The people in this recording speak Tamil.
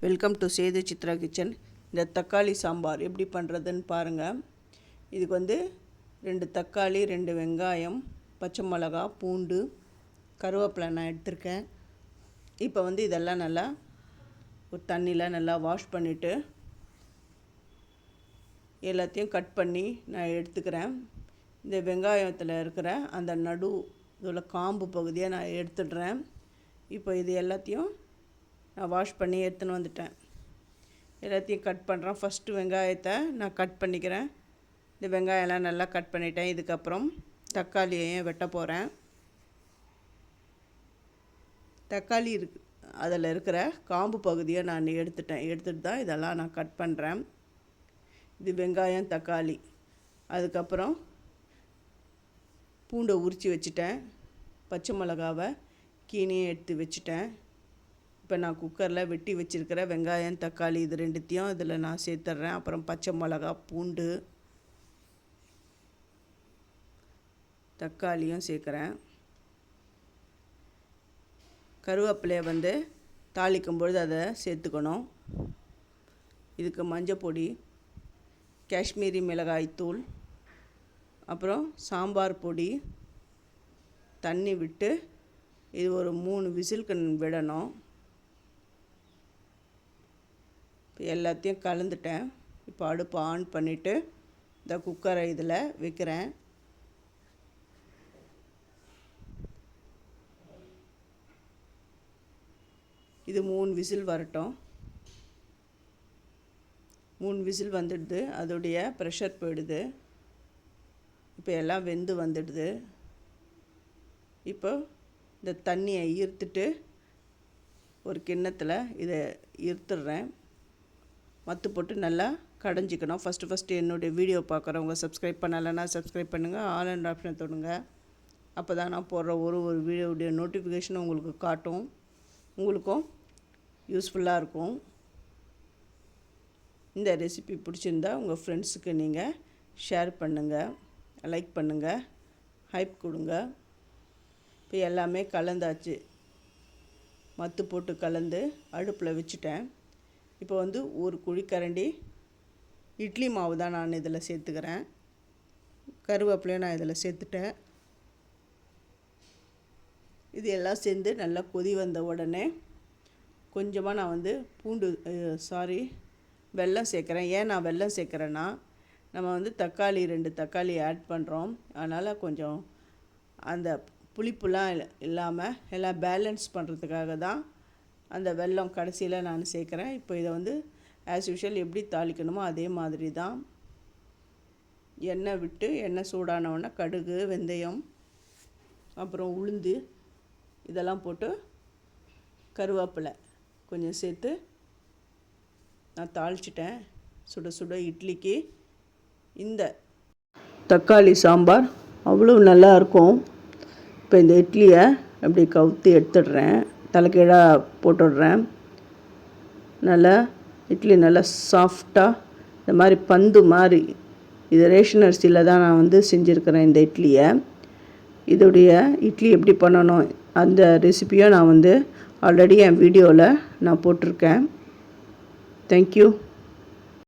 Welcome to Sethu Chitra kitchen. இந்த தக்காளி சாம்பார் எப்படி பண்ணுறதுன்னு பாருங்கள். இதுக்கு வந்து 2 தக்காளி, 2 வெங்காயம், பச்சை மிளகா, பூண்டு, கருவேப்பிலை நான் எடுத்திருக்கேன். இப்போ வந்து இதெல்லாம் நல்லா ஒரு தண்ணியில் நல்லா வாஷ் பண்ணிவிட்டு எல்லாத்தையும் கட் பண்ணி நான் எடுத்துக்கிறேன். இந்த வெங்காயத்தில் இருக்கிற அந்த நடு இதில் காம்பு பகுதியை நான் எடுத்துடுறேன். இப்போ இது எல்லாத்தையும் நான் வாஷ் பண்ணி எடுத்துன்னு வந்துட்டேன். எல்லாத்தையும் கட் பண்ணுறேன். ஃபஸ்ட்டு வெங்காயத்தை நான் கட் பண்ணிக்கிறேன். இந்த வெங்காயம்லாம் நல்லா கட் பண்ணிட்டேன். இதுக்கப்புறம் தக்காளியையும் வெட்ட போகிறேன். தக்காளி அதில் இருக்கிற காம்பு பகுதியை நான் எடுத்துட்டு தான் இதெல்லாம் நான் கட் பண்ணுறேன். இது வெங்காயம், தக்காளி. அதுக்கப்புறம் பூண்டை உரித்து வச்சுட்டேன். பச்சை மிளகாவை கீனியை எடுத்து வச்சுட்டேன். இப்போ நான் குக்கரில் வெட்டி வச்சுருக்கிற வெங்காயம், தக்காளி இது ரெண்டுத்தையும் இதில் நான் சேர்த்துட்றேன். அப்புறம் பச்சை மிளகா, பூண்டு, தக்காளியும் சேர்க்குறேன். கருவேப்பிலையை வந்து தாளிக்கும் பொழுது அதை சேர்த்துக்கணும். இதுக்கு மஞ்சள் பொடி, காஷ்மீரி மிளகாய் தூள், அப்புறம் சாம்பார் பொடி, தண்ணி விட்டு இது ஒரு 3 விசிலுக்கு விடணும். இப்போ எல்லாத்தையும் கலந்துட்டேன். இப்போ அடுப்பு ஆன் பண்ணிவிட்டு இந்த குக்கரை இதில் வைக்கிறேன். இது 3 விசில் வரட்டும். 3 விசில் வந்துடுது. அதோடைய ப்ரெஷர் போயிடுது. இப்போ எல்லாம் வெந்து வந்துடுது. இப்போ இந்த தண்ணியை ஈர்த்துட்டு ஒரு கிண்ணத்தில் இதை ஈர்த்துடுறேன். மத்து போட்டு நல்லா கடைஞ்சிக்கணும். ஃபஸ்ட்டு என்னுடைய வீடியோ பார்க்குறவங்க சப்ஸ்கிரைப் பண்ணலைன்னா சப்ஸ்கிரைப் பண்ணுங்கள். ஆல் அண்ட் ஆப்ஷனை தொடுங்க. அப்போ தான் நான் போடுற ஒரு வீடியோடைய நோட்டிஃபிகேஷனும் உங்களுக்கு காட்டும். உங்களுக்கும் யூஸ்ஃபுல்லாக இருக்கும். இந்த ரெசிபி பிடிச்சிருந்தா உங்கள் ஃப்ரெண்ட்ஸுக்கு நீங்கள் ஷேர் பண்ணுங்கள், லைக் பண்ணுங்கள், ஹைப் கொடுங்க. இப்போ எல்லாமே கலந்தாச்சு. மத்து போட்டு கலந்து அடுப்பில் வச்சுட்டேன். இப்போ வந்து ஒரு குழிக்கரண்டி இட்லி மாவு தான் நான் இதில் சேர்த்துக்கிறேன். கருவேப்பிலையும் நான் இதில் சேர்த்துட்டேன். இது எல்லாம் சேர்ந்து நல்லா கொதி வந்த உடனே கொஞ்சமாக நான் வந்து வெல்லம் சேர்க்குறேன். ஏன் நான் வெல்லம் சேர்க்குறேன்னா, நம்ம வந்து 2 தக்காளி ஆட் பண்ணுறோம். அதனால் கொஞ்சம் அந்த புளிப்புலாம் இல்லாமல் எல்லாம் பேலன்ஸ் பண்ணுறதுக்காக தான் அந்த வெல்லம் கடைசியில் நான் சேர்க்குறேன். இப்போ இதை வந்து ஆஸ் யூஷுவல் எப்படி தாளிக்கணுமோ அதே மாதிரி தான் எண்ணெய் விட்டு எண்ணெய் சூடானவுடனே கடுகு, வெந்தயம், அப்புறம் உளுந்து இதெல்லாம் போட்டு கருவேப்பிலை கொஞ்சம் சேர்த்து நான் தாளிச்சிட்டேன். சுட சுட இட்லிக்கு இந்த தக்காளி சாம்பார் அவ்வளோ நல்லாயிருக்கும். இப்போ இந்த இட்லியை அப்படி கவுத்தி எடுத்துடுறேன். தலைக்கீழாக போட்டுடுறேன். நல்லா இட்லி நல்லா சாஃப்டாக இந்த மாதிரி பந்து மாதிரி. இது ரேஷன் அரிசியில் தான் நான் வந்து செஞ்சுருக்கிறேன் இந்த இட்லியை. இதோடைய இட்லி எப்படி பண்ணணும் அந்த ரெசிப்பியை நான் வந்து ஆல்ரெடி என் வீடியோவில் நான் போட்டிருக்கேன். தேங்க்யூ.